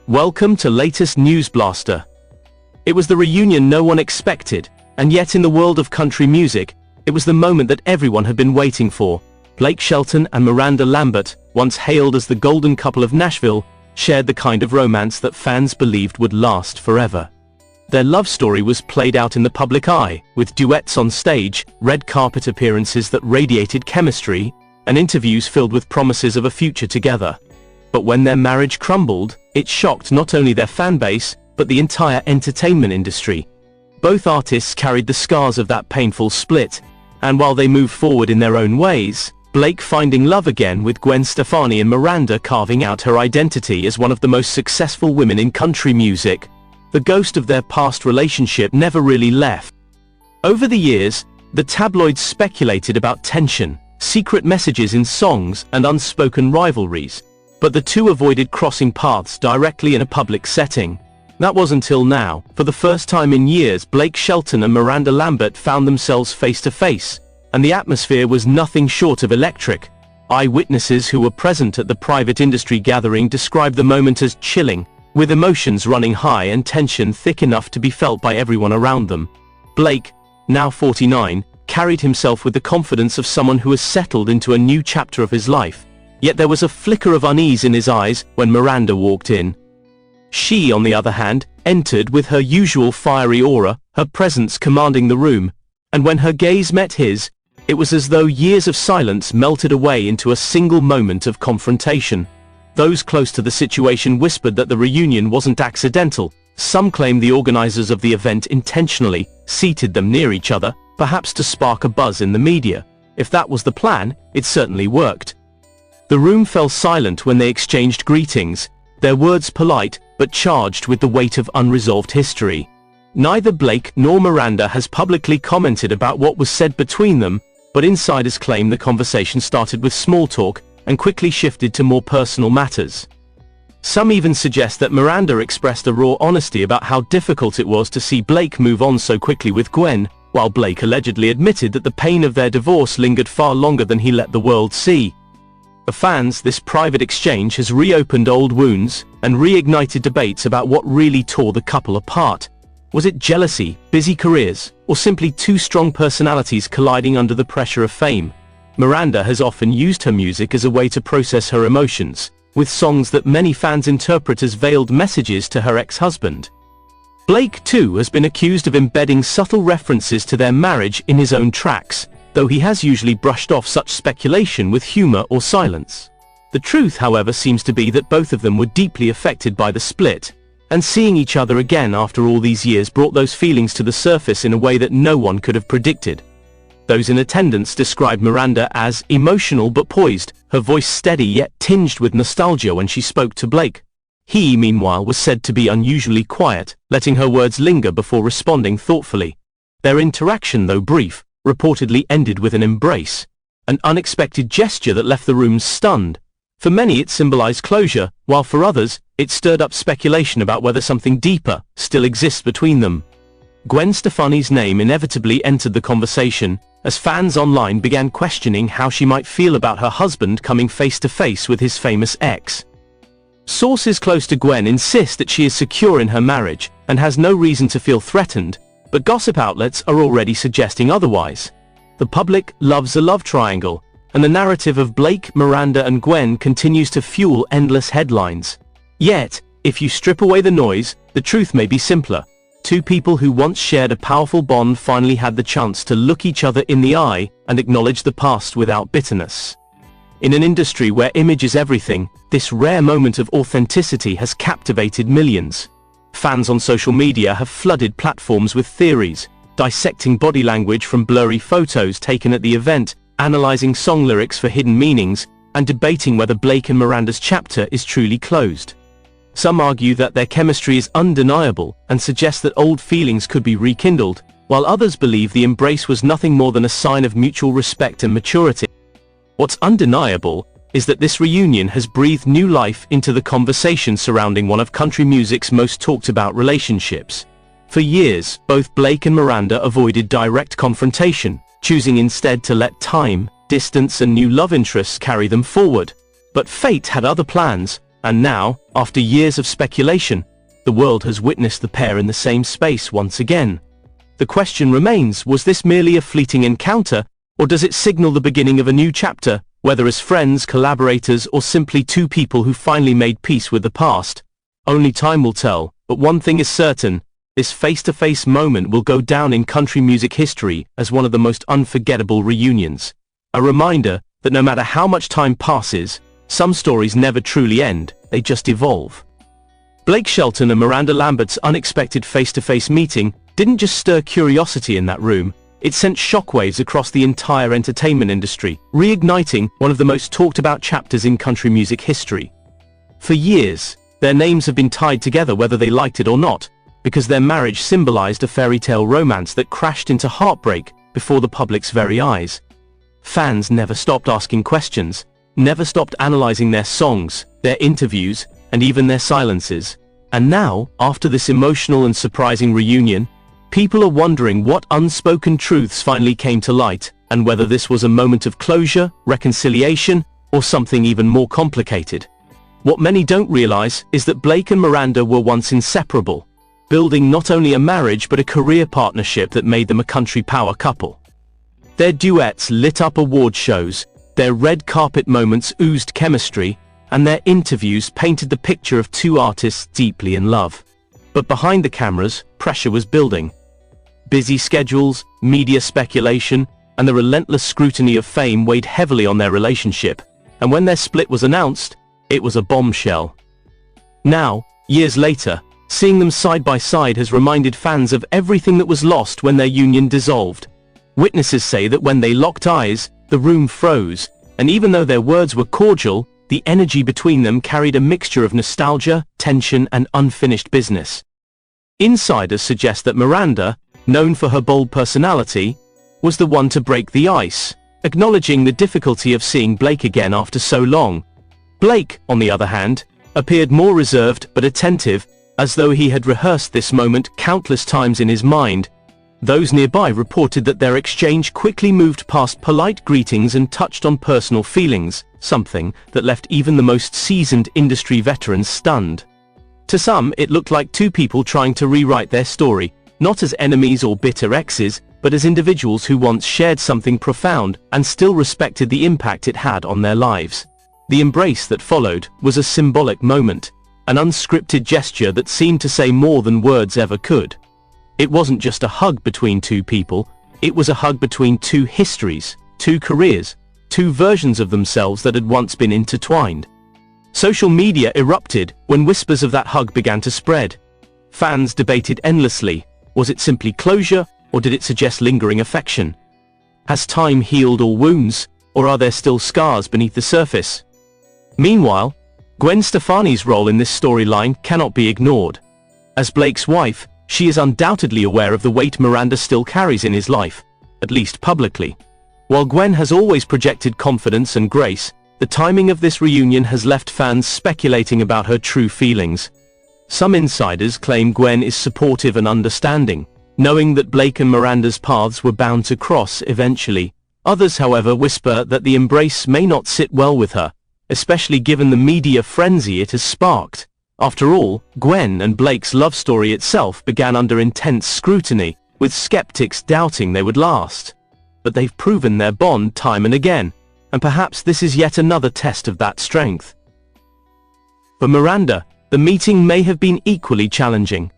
Welcome to latest News Blaster. It was the reunion no one expected, and yet in the world of country music, it was the moment that everyone had been waiting for. Blake Shelton and Miranda Lambert, once hailed as the golden couple of Nashville, shared the kind of romance that fans believed would last forever. Their love story was played out in the public eye, with duets on stage, red carpet appearances that radiated chemistry, and interviews filled with promises of a future together. But when their marriage crumbled, it shocked not only their fan base, but the entire entertainment industry. Both artists carried the scars of that painful split, and while they moved forward in their own ways, Blake finding love again with Gwen Stefani and Miranda carving out her identity as one of the most successful women in country music. The ghost of their past relationship never really left. Over the years, the tabloids speculated about tension, secret messages in songs, and unspoken rivalries, but the two avoided crossing paths directly in a public setting. That was until now. For the first time in years, Blake Shelton and Miranda Lambert found themselves face to face, and the atmosphere was nothing short of electric. Eyewitnesses who were present at the private industry gathering described the moment as chilling, with emotions running high and tension thick enough to be felt by everyone around them. Blake, now 49, carried himself with the confidence of someone who has settled into a new chapter of his life. Yet there was a flicker of unease in his eyes when Miranda walked in. She, on the other hand, entered with her usual fiery aura, her presence commanding the room, and when her gaze met his, it was as though years of silence melted away into a single moment of confrontation. Those close to the situation whispered that the reunion wasn't accidental. Some claimed the organizers of the event intentionally seated them near each other, perhaps to spark a buzz in the media. If that was the plan, it certainly worked. The room fell silent when they exchanged greetings, their words polite, but charged with the weight of unresolved history. Neither Blake nor Miranda has publicly commented about what was said between them, but insiders claim the conversation started with small talk and quickly shifted to more personal matters. Some even suggest that Miranda expressed a raw honesty about how difficult it was to see Blake move on so quickly with Gwen, while Blake allegedly admitted that the pain of their divorce lingered far longer than he let the world see. For fans, this private exchange has reopened old wounds and reignited debates about what really tore the couple apart. Was it jealousy, busy careers, or simply two strong personalities colliding under the pressure of fame? Miranda has often used her music as a way to process her emotions, with songs that many fans interpret as veiled messages to her ex-husband. Blake, too, has been accused of embedding subtle references to their marriage in his own tracks, though he has usually brushed off such speculation with humor or silence. The truth, however, seems to be that both of them were deeply affected by the split, and seeing each other again after all these years brought those feelings to the surface in a way that no one could have predicted. Those in attendance described Miranda as emotional but poised, her voice steady yet tinged with nostalgia when she spoke to Blake. He, meanwhile, was said to be unusually quiet, letting her words linger before responding thoughtfully. Their interaction, though brief, reportedly ended with an embrace, an unexpected gesture that left the room stunned. For many it symbolized closure, while for others, it stirred up speculation about whether something deeper still exists between them. Gwen Stefani's name inevitably entered the conversation, as fans online began questioning how she might feel about her husband coming face to face with his famous ex. Sources close to Gwen insist that she is secure in her marriage, and has no reason to feel threatened, but gossip outlets are already suggesting otherwise. The public loves a love triangle, and the narrative of Blake, Miranda and Gwen continues to fuel endless headlines. Yet, if you strip away the noise, the truth may be simpler. Two people who once shared a powerful bond finally had the chance to look each other in the eye and acknowledge the past without bitterness. In an industry where image is everything, this rare moment of authenticity has captivated millions. Fans on social media have flooded platforms with theories, dissecting body language from blurry photos taken at the event, analyzing song lyrics for hidden meanings, and debating whether Blake and Miranda's chapter is truly closed. Some argue that their chemistry is undeniable and suggest that old feelings could be rekindled, while others believe the embrace was nothing more than a sign of mutual respect and maturity. What's undeniable is that this reunion has breathed new life into the conversation surrounding one of country music's most talked about relationships. For years, both Blake and Miranda avoided direct confrontation, choosing instead to let time, distance and new love interests carry them forward. But fate had other plans. And now, after years of speculation, the world has witnessed the pair in the same space once again. The question remains, was this merely a fleeting encounter, or does it signal the beginning of a new chapter, whether as friends, collaborators, or simply two people who finally made peace with the past? Only time will tell, but one thing is certain: this face-to-face moment will go down in country music history as one of the most unforgettable reunions. A reminder that no matter how much time passes, some stories never truly end, they just evolve. Blake Shelton and Miranda Lambert's unexpected face-to-face meeting didn't just stir curiosity in that room, it sent shockwaves across the entire entertainment industry, reigniting one of the most talked-about chapters in country music history. For years, their names have been tied together whether they liked it or not, because their marriage symbolized a fairy tale romance that crashed into heartbreak before the public's very eyes. Fans never stopped asking questions, never stopped analyzing their songs, their interviews, and even their silences. And now, after this emotional and surprising reunion, people are wondering what unspoken truths finally came to light, and whether this was a moment of closure, reconciliation, or something even more complicated. What many don't realize is that Blake and Miranda were once inseparable, building not only a marriage but a career partnership that made them a country power couple. Their duets lit up award shows, their red carpet moments oozed chemistry, and their interviews painted the picture of two artists deeply in love. But behind the cameras, pressure was building. Busy schedules, media speculation, and the relentless scrutiny of fame weighed heavily on their relationship, and when their split was announced, it was a bombshell. Now, years later, seeing them side by side has reminded fans of everything that was lost when their union dissolved. Witnesses say that when they locked eyes, the room froze, and even though their words were cordial, the energy between them carried a mixture of nostalgia, tension, and unfinished business. Insiders suggest that Miranda, known for her bold personality, was the one to break the ice, acknowledging the difficulty of seeing Blake again after so long. Blake, on the other hand, appeared more reserved but attentive, as though he had rehearsed this moment countless times in his mind. Those nearby reported that their exchange quickly moved past polite greetings and touched on personal feelings, something that left even the most seasoned industry veterans stunned. To some, it looked like two people trying to rewrite their story, not as enemies or bitter exes, but as individuals who once shared something profound and still respected the impact it had on their lives. The embrace that followed was a symbolic moment, an unscripted gesture that seemed to say more than words ever could. It wasn't just a hug between two people, it was a hug between two histories, two careers, two versions of themselves that had once been intertwined. Social media erupted when whispers of that hug began to spread. Fans debated endlessly, was it simply closure, or did it suggest lingering affection? Has time healed all wounds, or are there still scars beneath the surface? Meanwhile, Gwen Stefani's role in this storyline cannot be ignored. As Blake's wife, she is undoubtedly aware of the weight Miranda still carries in his life, at least publicly. While Gwen has always projected confidence and grace, the timing of this reunion has left fans speculating about her true feelings. Some insiders claim Gwen is supportive and understanding, knowing that Blake and Miranda's paths were bound to cross eventually. Others, however, whisper that the embrace may not sit well with her, especially given the media frenzy it has sparked. After all, Gwen and Blake's love story itself began under intense scrutiny, with skeptics doubting they would last. But they've proven their bond time and again, and perhaps this is yet another test of that strength. For Miranda, the meeting may have been equally challenging.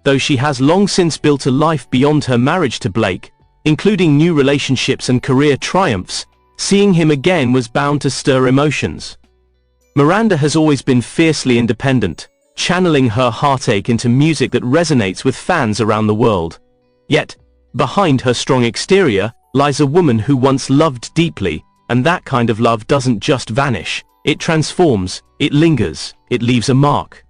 Though she has long since built a life beyond her marriage to Blake, including new relationships and career triumphs, seeing him again was bound to stir emotions. Miranda has always been fiercely independent, channeling her heartache into music that resonates with fans around the world. Yet, behind her strong exterior, lies a woman who once loved deeply, and that kind of love doesn't just vanish, it transforms, it lingers, it leaves a mark.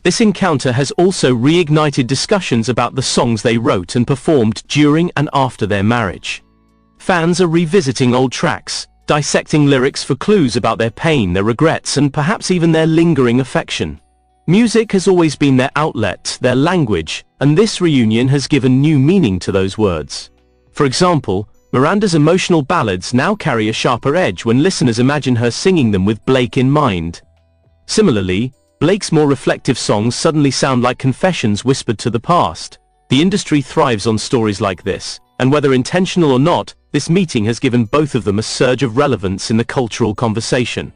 This encounter has also reignited discussions about the songs they wrote and performed during and after their marriage. Fans are revisiting old tracks, dissecting lyrics for clues about their pain, their regrets, and perhaps even their lingering affection. Music has always been their outlet, their language, and this reunion has given new meaning to those words. For example, Miranda's emotional ballads now carry a sharper edge when listeners imagine her singing them with Blake in mind. Similarly, Blake's more reflective songs suddenly sound like confessions whispered to the past. The industry thrives on stories like this, and whether intentional or not, this meeting has given both of them a surge of relevance in the cultural conversation.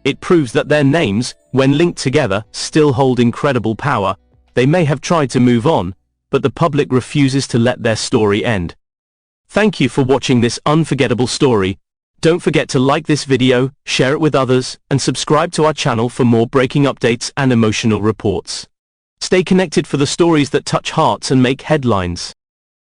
It proves that their names, when linked together, still hold incredible power. They may have tried to move on, but the public refuses to let their story end. Thank you for watching this unforgettable story. Don't forget to like this video, share it with others, and subscribe to our channel for more breaking updates and emotional reports. Stay connected for the stories that touch hearts and make headlines.